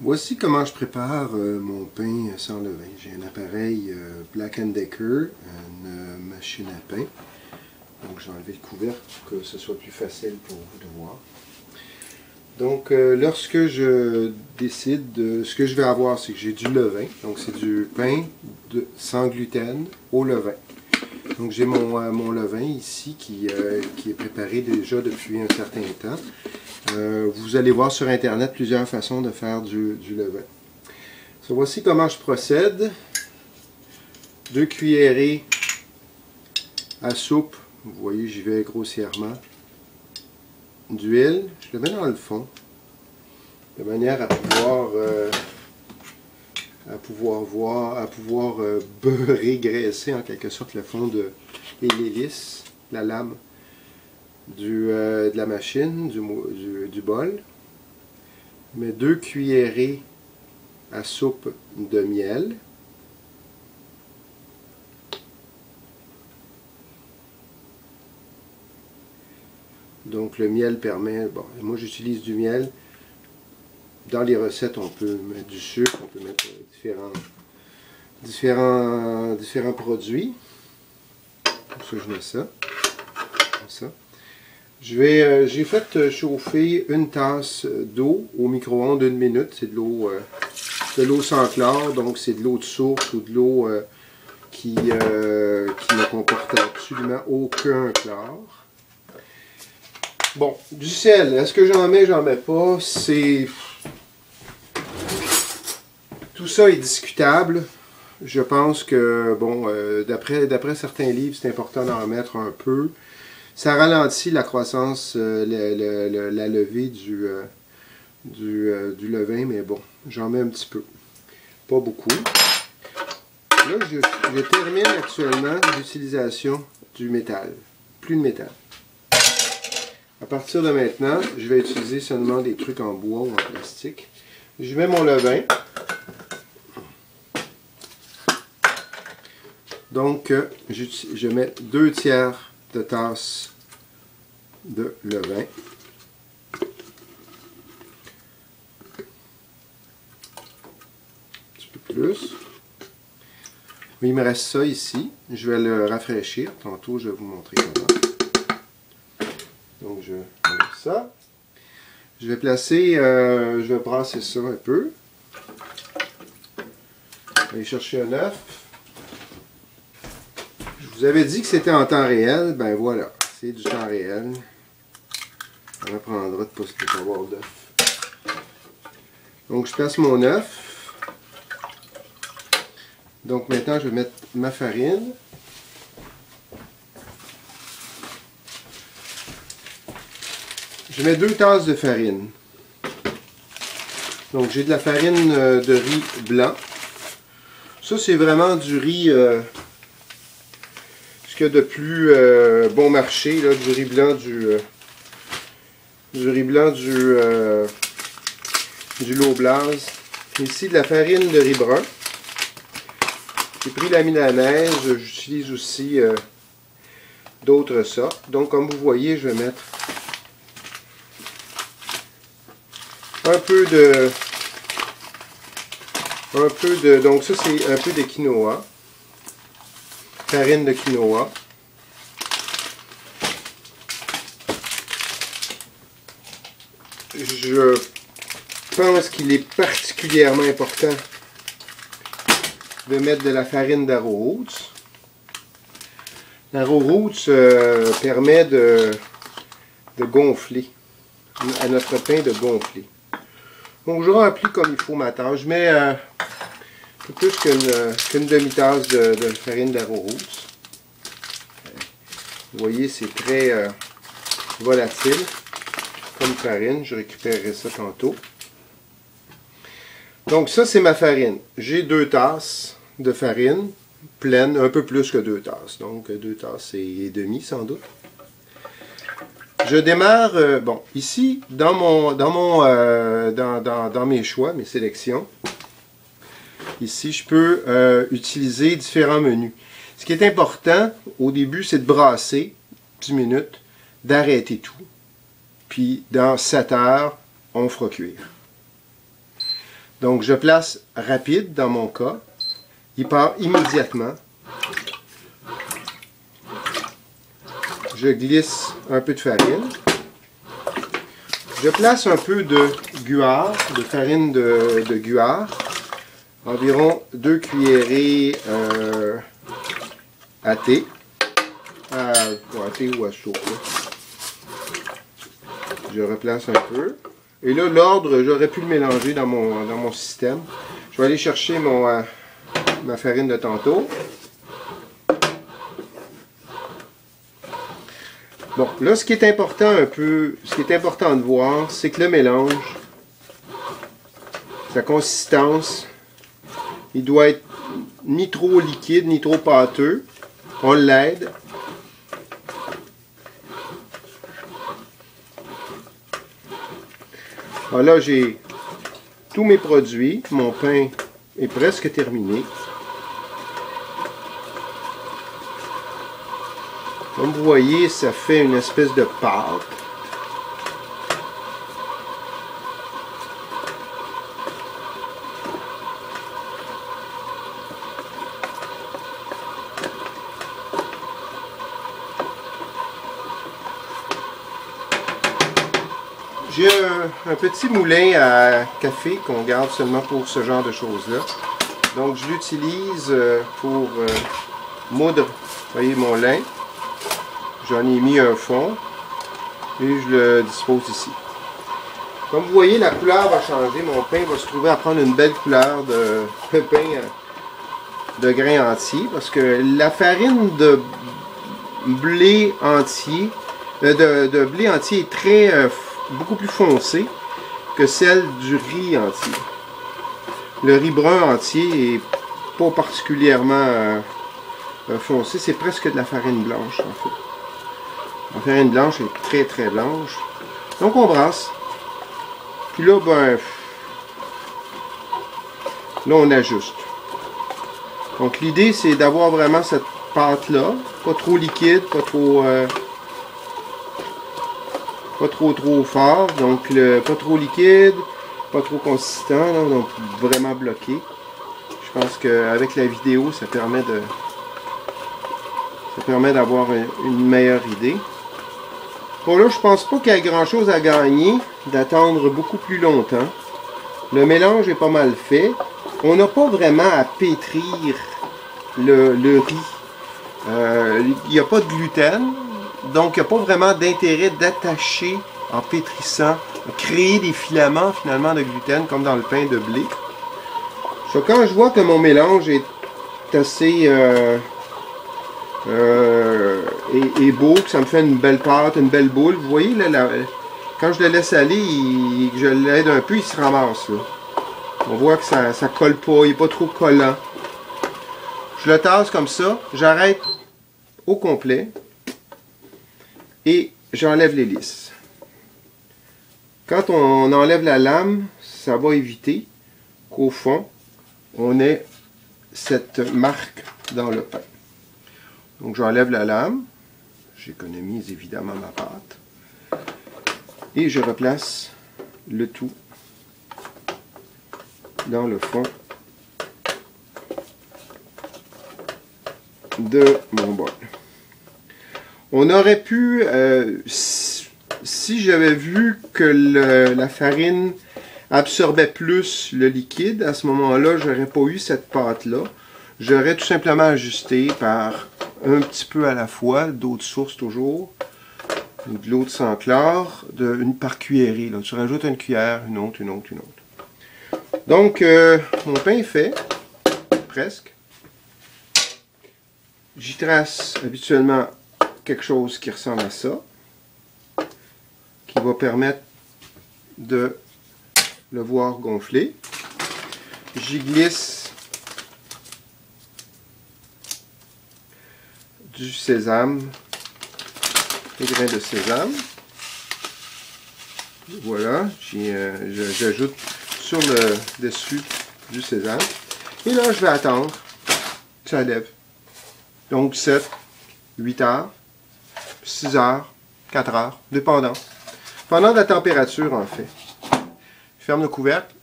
Voici comment je prépare mon pain sans levain. J'ai un appareil Black & Decker, une machine à pain. Donc j'ai enlevé le couvercle pour que ce soit plus facile pour vous de voir. Donc lorsque je décide de ce que je vais avoir, c'est que j'ai du levain. Donc c'est du pain sans gluten au levain. Donc j'ai mon levain ici qui est préparé déjà depuis un certain temps. Vous allez voir sur internet plusieurs façons de faire du levain. So, voici comment je procède. 2 cuillerées à soupe, vous voyez j'y vais grossièrement, d'huile, je le mets dans le fond, de manière à pouvoir beurrer, graisser en quelque sorte le fond et l'hélice, la lame de la machine, du bol. Je mets 2 cuillerées à soupe de miel. Donc le miel permet, bon, moi j'utilise du miel. Dans les recettes, on peut mettre du sucre, on peut mettre différents produits. Pour ça, je mets ça. Comme ça. J'ai fait chauffer une tasse d'eau au micro-ondes 1 minute. C'est de l'eau sans chlore, donc c'est de l'eau de source ou de l'eau qui ne comporte absolument aucun chlore. Bon, du sel, est-ce que j'en mets pas? Tout ça est discutable. Je pense que, bon, d'après certains livres, c'est important d'en mettre un peu. Ça ralentit la croissance, la levée du levain, mais bon, j'en mets un petit peu. Pas beaucoup. Là, je termine actuellement l'utilisation du métal. Plus de métal. À partir de maintenant, je vais utiliser seulement des trucs en bois ou en plastique. Je mets mon levain. Donc, je mets 2 tiers de tasse de levain. Un petit peu plus. Il me reste ça ici. Je vais le rafraîchir. Tantôt, je vais vous montrer comment. Donc, je mets ça. Je vais placer, je vais brasser ça un peu. Je vais aller chercher un œuf. Je vous avais dit que c'était en temps réel. Ben voilà, c'est du temps réel. On apprendra de ne pas avoir d'œuf. Donc, je place mon œuf. Donc, maintenant, je vais mettre ma farine. Je mets 2 tasses de farine. Donc, j'ai de la farine de riz blanc. Ça, c'est vraiment du riz, ce qu'il y a de plus bon marché, là, du riz blanc du Loblaws. Ici, de la farine de riz brun. J'ai pris la milanaise. J'utilise aussi d'autres sortes. Donc, comme vous voyez, je vais mettre un peu de, donc ça c'est un peu de quinoa, farine de quinoa. Je pense qu'il est particulièrement important de mettre de la farine d'arrowroot. L'arrowroot permet de gonfler, à notre pain de gonfler. Donc je remplis comme il faut ma tasse. Je mets un peu plus qu'une demi-tasse de farine d'arrowroot. Vous voyez, c'est très volatile comme farine. Je récupérerai ça tantôt. Donc ça, c'est ma farine. J'ai 2 tasses de farine pleine, un peu plus que 2 tasses. Donc 2 tasses et demi sans doute. Je démarre, bon, ici, dans mes choix, mes sélections, ici, je peux utiliser différents menus. Ce qui est important, au début, c'est de brasser 10 minutes, d'arrêter tout. Puis, dans 7 heures, on fera cuire. Donc je place rapide dans mon cas. Il part immédiatement. Je glisse un peu de farine. Je place un peu de guar, de farine de guar. Environ 2 cuillerées à thé. À thé ou à chaud. Je replace un peu. Et là, l'ordre, j'aurais pu le mélanger dans mon système. Je vais aller chercher ma farine de tantôt. Bon, là, ce qui est important de voir, c'est que le mélange, sa consistance, il doit être ni trop liquide, ni trop pâteux. On l'aide. Alors là, j'ai tous mes produits. Mon pain est presque terminé. Comme vous voyez, ça fait une espèce de pâte. J'ai un petit moulin à café qu'on garde seulement pour ce genre de choses-là. Donc je l'utilise pour moudre, vous voyez, mon lin. J'en ai mis un fond et je le dispose ici. Comme vous voyez, la couleur va changer. Mon pain va se trouver à prendre une belle couleur de pain de grains entiers parce que la farine de blé entier, de blé entier est beaucoup plus foncée que celle du riz entier. Le riz brun entier est pas particulièrement foncé, c'est presque de la farine blanche en fait. La farine blanche est très blanche. Donc on brasse. Puis là, là on ajuste. Donc l'idée c'est d'avoir vraiment cette pâte là, pas trop liquide, pas trop fort, donc pas trop liquide, pas trop consistant, là, donc vraiment bloqué. Je pense qu'avec la vidéo, ça permet d'avoir une meilleure idée. Bon là, je pense pas qu'il y ait grand chose à gagner d'attendre beaucoup plus longtemps. Le mélange est pas mal fait. On n'a pas vraiment à pétrir le riz. Il n'y a pas de gluten. Donc, il n'y a pas vraiment d'intérêt d'attacher en pétrissant, créer des filaments finalement de gluten comme dans le pain de blé. Donc, quand je vois que mon mélange est assez beau, que ça me fait une belle pâte, une belle boule, vous voyez, là, quand je le laisse aller, que je l'aide un peu, il se ramasse. Là. On voit que ça ne colle pas, il n'est pas trop collant. Je le tasse comme ça, j'arrête au complet. Et j'enlève l'hélice. Quand on enlève la lame, ça va éviter qu'au fond, on ait cette marque dans le pain. Donc j'enlève la lame, j'économise évidemment ma pâte, et je replace le tout dans le fond de mon bol. On aurait pu, si j'avais vu que la farine absorbait plus le liquide, à ce moment-là, j'aurais pas eu cette pâte-là. J'aurais tout simplement ajusté par un petit peu à la fois, d'eau de source toujours, de l'eau de sans chlore, par cuillerée. Là. Tu rajoutes une cuillère, une autre. Donc, mon pain est fait, presque. J'y trace habituellement quelque chose qui ressemble à ça, qui va permettre de le voir gonfler. J'y glisse du sésame, des grains de sésame. Voilà, j'ajoute sur le dessus du sésame. Et là, je vais attendre que ça lève. Donc 7, 8 heures. 6 heures, 4 heures, dépendant. Pendant la température, en fait. Je ferme le couvercle